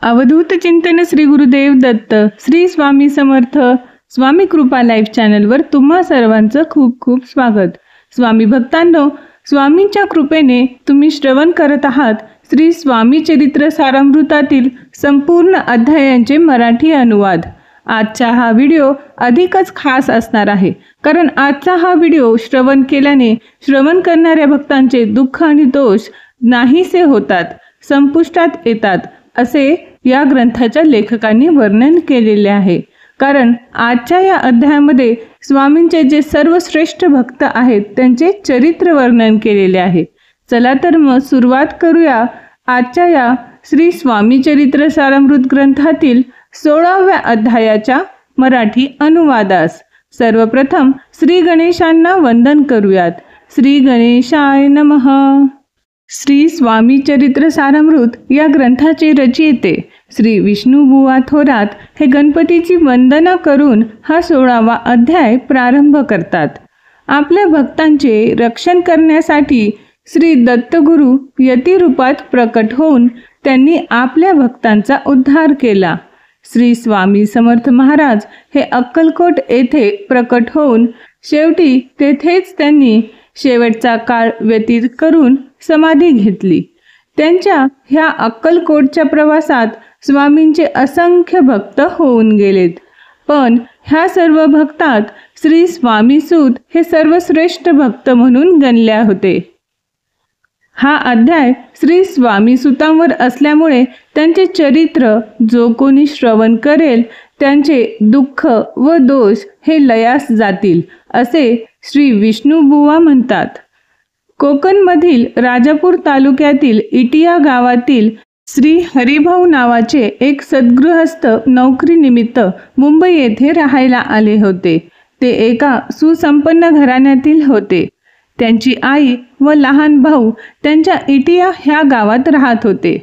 अवधूत चिंतन श्री गुरुदेव दत्त श्री स्वामी समर्थ स्वामी कृपा लाईव्ह चॅनलवर तुम्हा सर्वांचं खूप खूप स्वागत। स्वामी भक्तांनो, स्वामींच्या कृपेने तुम्ही श्रवण करत आहात श्री स्वामी चरित्र सारामृतातील संपूर्ण अध्यायांचे मराठी अनुवाद। आजचा हा व्हिडिओ अधिकच खास असणार आहे, कारण आजचा हा व्हिडिओ श्रवण केल्याने श्रवण करणाऱ्या भक्तांचे दुःख आणि दोष नाहीसे होतात, संपुष्टात येतात असे या ग्रंथाच्या लेखकांनी वर्णन केलेले आहे। कारण आजच्या या अध्यायामध्ये स्वामींचे जे सर्वश्रेष्ठ भक्त आहेत त्यांचे चरित्र वर्णन केलेले आहे। चला तर मग सुरुवात करूया आजच्या या श्री स्वामी चरित्र सारामृत ग्रंथातील 16व्या अध्यायाच्या मराठी अनुवादास। सर्वप्रथम श्री गणेशांना वंदन करूयात। श्री गणेशाय नमः। श्री स्वामी चरित्र सारामृत या ग्रंथाचे रचयिते श्री विष्णुबुवा थोरात हे गणपतीची वंदना करून हा 16वा अध्याय प्रारंभ करतात। आपल्या भक्तांचे रक्षण करण्यासाठी श्री दत्तगुरु यती रूपात प्रकट होऊन त्यांनी आपल्या भक्तांचा उद्धार केला। श्री स्वामी समर्थ महाराज हे अक्कलकोट येथे प्रकट होऊन शेवटी तेथेच त्यांनी शेवटचा काळ व्यतीत करून समाधी घेतली। त्यांच्या ह्या अक्कलकोटच्या प्रवासात स्वामींचे असंख्य भक्त होऊन गेलेत, पण ह्या सर्व भक्तात श्री स्वामीसूत हे सर्वश्रेष्ठ भक्त म्हणून गणले होते। हा अध्याय श्री स्वामीसुतांवर असल्यामुळे त्यांचे चरित्र जो कोणी श्रवण करेल त्यांचे दुःख व दोष हे लयास जातील असे श्री विष्णुबुवा म्हणतात। कोकणमधील राजापूर तालुक्यातील इटिया गावातील श्री हरिभाऊ नावाचे एक सद्गृहस्थ नोकरीनिमित्त मुंबई येथे राहायला आले होते। ते एका सुसंपन्न घराण्यातील होते। त्यांची आई व लहान भाऊ त्यांच्या इटिया ह्या गावात राहत होते।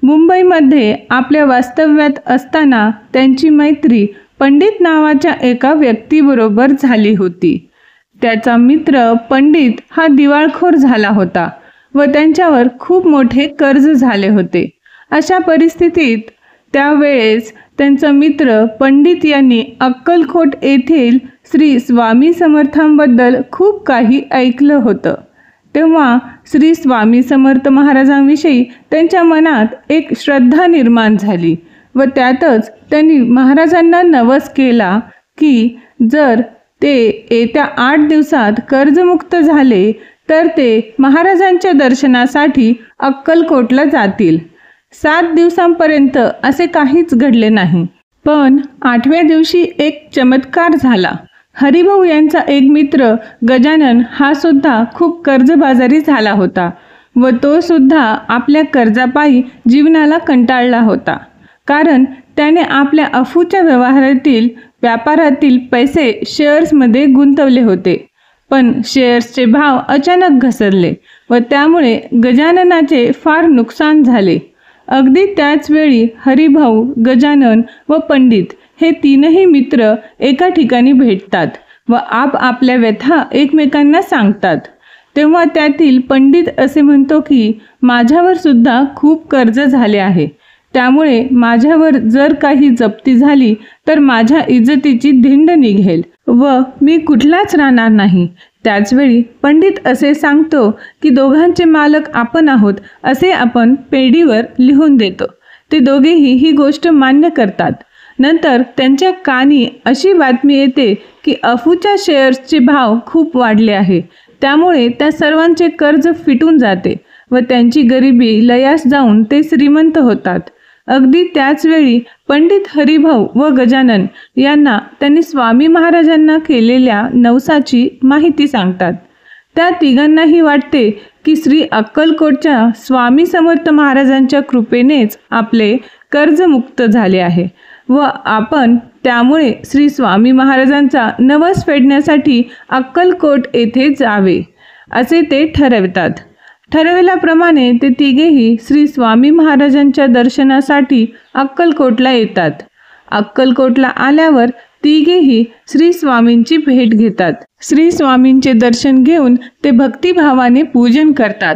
मुंबईमध्ये आपल्या वास्तव्यात असताना त्यांची मैत्री पंडित नावाच्या एका व्यक्तीबरोबर झाली होती। त्याचा मित्र पंडित हा दिवाळखोर झाला होता व त्यांच्यावर खूप मोठे कर्ज झाले होते। अशा परिस्थितीत त्यावेळेस त्यांचा मित्र पंडित यांनी अक्कलकोट येथील श्री स्वामी समर्थांबद्दल खूप काही ऐकलं होतं। तेव्हा श्री स्वामी समर्थ महाराजांविषयी त्यांच्या मनात एक श्रद्धा निर्माण झाली व त्यातच त्यांनी महाराजांना नवस केला की जर ते येत्या 8 दिवसात कर्जमुक्त झाले तर ते महाराजांच्या दर्शनासाठी अक्कलकोटला जातील। 7 दिवसांपर्यंत असे काहीच घडले नाही, पण 8व्या दिवशी एक चमत्कार झाला। हरिभाऊ यांचा एक मित्र गजानन हा सुद्धा खूप कर्जबाजारी झाला होता व तो सुद्धा आपल्या कर्जापायी जीवनाला कंटाळला होता, कारण त्याने आपल्या अफूच्या व्यापारातील पैसे शेअर्समध्ये गुंतवले होते। पण शेअर्सचे भाव अचानक घसरले व त्यामुळे गजाननाचे फार नुकसान झाले। अगदी त्याच वेळी हरिभाऊ, गजानन व पंडित हे तीनही मित्र एका ठिकाणी भेटतात व आपल्या व्यथा एकमेकांना सांगतात। तेव्हा त्यातील पंडित असे म्हणतो की माझ्यावर सुद्धा खूप कर्ज झाले आहे, त्यामुळे माझ्यावर जर काही जप्ती झाली तर माझ्या इज्जतीची धिंड निघेल व मी कुठलाच राहणार नाही। त्याचवेळी पंडित असे सांगतो की दोघांचे मालक आपण आहोत असे आपण पेढीवर लिहून देतो। ते दोघेही ही गोष्ट मान्य करतात। नंतर त्यांच्या कानी अशी बातमी येते की अफूच्या शेअर्सचे भाव खूप वाढले आहे, त्यामुळे त्या सर्वांचे कर्ज फिटून जाते व त्यांची गरिबी लयास जाऊन ते श्रीमंत होतात। अगदी त्याच वेळी पंडित हरिभाऊ व गजानन यांना त्यांनी स्वामी महाराजांना केलेल्या नवसाची माहिती सांगतात। त्या तिघांनाही वाटते की श्री अक्कलकोटच्या स्वामी समर्थ महाराजांच्या कृपेनेच आपले कर्जमुक्त झाले आहे व आपण त्यामुळे श्री स्वामी महाराजांचा नवस फेडण्यासाठी अक्कलकोट येथे जावे असे ते ठरवतात। ठरवल्याप्रमाणे ते तिघेही श्री स्वामी महाराजांच्या दर्शनासाठी अक्कलकोटला येतात। अक्कलकोटला आल्यावर तिघेही श्री स्वामींची भेट घेतात। श्री स्वामींचे दर्शन घेऊन ते भक्तिभावाने पूजन करतात।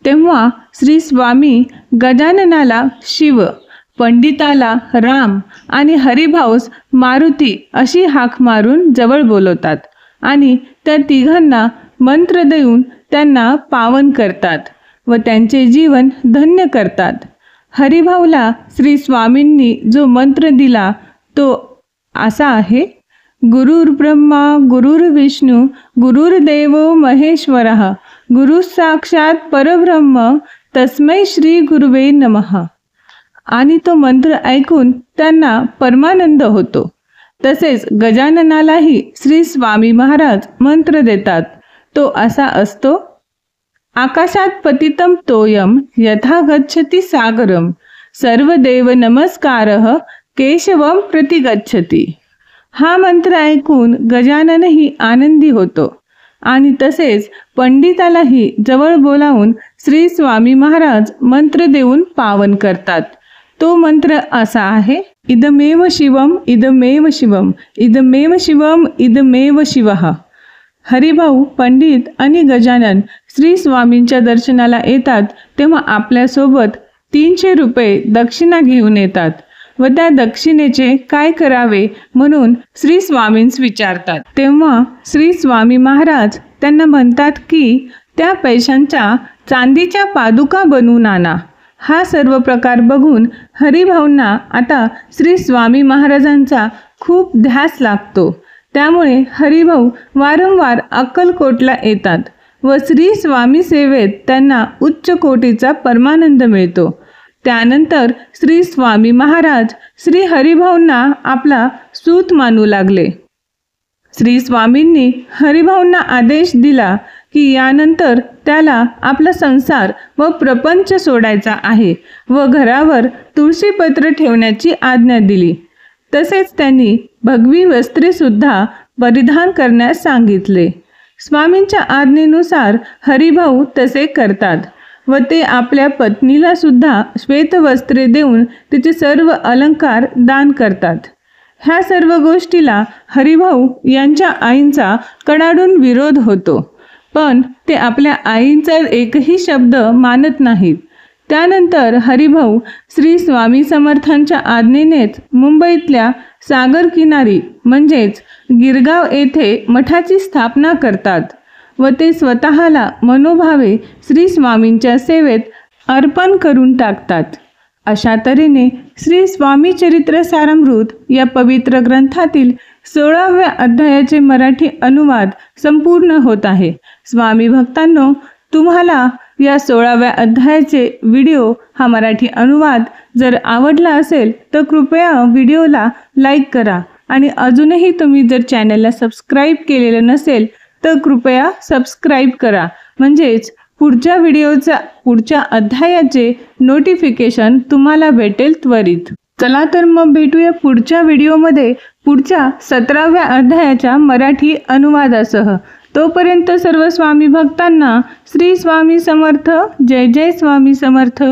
तेव्हा श्री स्वामी गजाननाला शिव पंडिताला राम आणि हरिभाऊस मारुती अशी हाक मारून जवळ बोलवतात आणि त्या तिघांना मंत्र देऊन त्यांना पावन करतात व त्यांचे जीवन धन्य करतात. हरिभाऊला श्री स्वामींनी जो मंत्र दिला तो असा आहे: गुरुर् ब्रह्मा गुरुर्विष्णू गुरुर्देवो महेश्वरः गुरु साक्षात परब्रह्म तस्मै श्री गुरुवे नमः. आणि तो मंत्र ऐकून त्यांना परमानंद होतो. तसेच गजाननालाही श्री स्वामी महाराज मंत्र देतात. तो असा असतो: आकाशात पतितं तोयम यथा गच्छति सागरम सर्वदेव नमस्कारः केशवम प्रति गच्छति. हा मंत्र ऐकून गजाननही आनंदी होतो आणि तसेच पंडितालाही जवळ बोलावून श्री स्वामी महाराज मंत्र देऊन पावन करतात. तो मंत्र असा आहे: इदमेव शिवम इदमेव शिवम इदमेव शिवम इदमेव शिवः. हरिभाऊ, पंडित आणि गजानन श्री स्वामींच्या दर्शनाला येतात तेव्हा आपल्यासोबत 300 रुपये दक्षिणा घेऊन येतात व त्या दक्षिणेचे काय करावे म्हणून श्री स्वामींस विचारतात. तेव्हा श्री स्वामी महाराज त्यांना म्हणतात की त्या पैशांच्या चांदीच्या पादुका बनवून आणा. हा सर्व प्रकार बघून हरिभाऊंना आता श्री स्वामी महाराजांचा खूप ध्यास लागतो. त्यामुळे हरिभाऊ वारंवार अक्कलकोटला येतात व श्री स्वामी सेवेत त्यांना उच्च कोटीचा परमानंद मिळतो. त्यानंतर श्री स्वामी महाराज श्री हरिभाऊंना आपला सूत मानू लागले. श्री स्वामींनी हरिभाऊंना आदेश दिला की यानंतर त्याला आपला संसार व प्रपंच सोडायचा आहे व घरावर तुळशीपत्र ठेवण्याची आज्ञा दिली. तसेच त्यांनी भगवी वस्त्रे सुद्धा परिधान करण्यास सांगितले. स्वामींच्या आज्ञेनुसार हरिभाऊ तसे करतात व ते आपल्या पत्नीला सुद्धा श्वेतवस्त्रे देऊन तिचे सर्व अलंकार दान करतात. ह्या सर्व गोष्टीला हरिभाऊ यांच्या आईंचा कडाडून विरोध होतो, पण ते आपल्या आईचा एकही शब्द मानत नाहीत. त्यानंतर हरिभाऊ श्री स्वामी समर्थांच्या आज्ञेनेच मुंबईतल्या सागर किनारी म्हणजेच गिरगाव येथे मठाची स्थापना करतात व ते स्वतःला मनोभावे श्री स्वामींच्या सेवेत अर्पण करून टाकतात. अशा तऱ्हेने श्री स्वामी चरित्र सारामृत या पवित्र ग्रंथातील 16व्या अध्यायाचे मराठी अनुवाद संपूर्ण होत आहे. स्वामी भक्तांनो, तुम्हाला या 16व्या अध्यायाचे व्हिडिओ हा मराठी अनुवाद जर आवडला असेल तर कृपया व्हिडिओला लाईक करा आणि अजूनही तुम्ही जर चॅनलला सबस्क्राईब केलेलं नसेल तर कृपया सबस्क्राईब करा, म्हणजेच पुढच्या अध्यायाचे नोटिफिकेशन तुम्हाला भेटेल त्वरित. चला तर मग भेटूया पुढच्या व्हिडिओमध्ये पुढच्या 17व्या अध्यायाच्या मराठी अनुवादासह. तोपर्यंत सर्व स्वामी भक्तांना श्री स्वामी समर्थ. जय जय स्वामी समर्थ.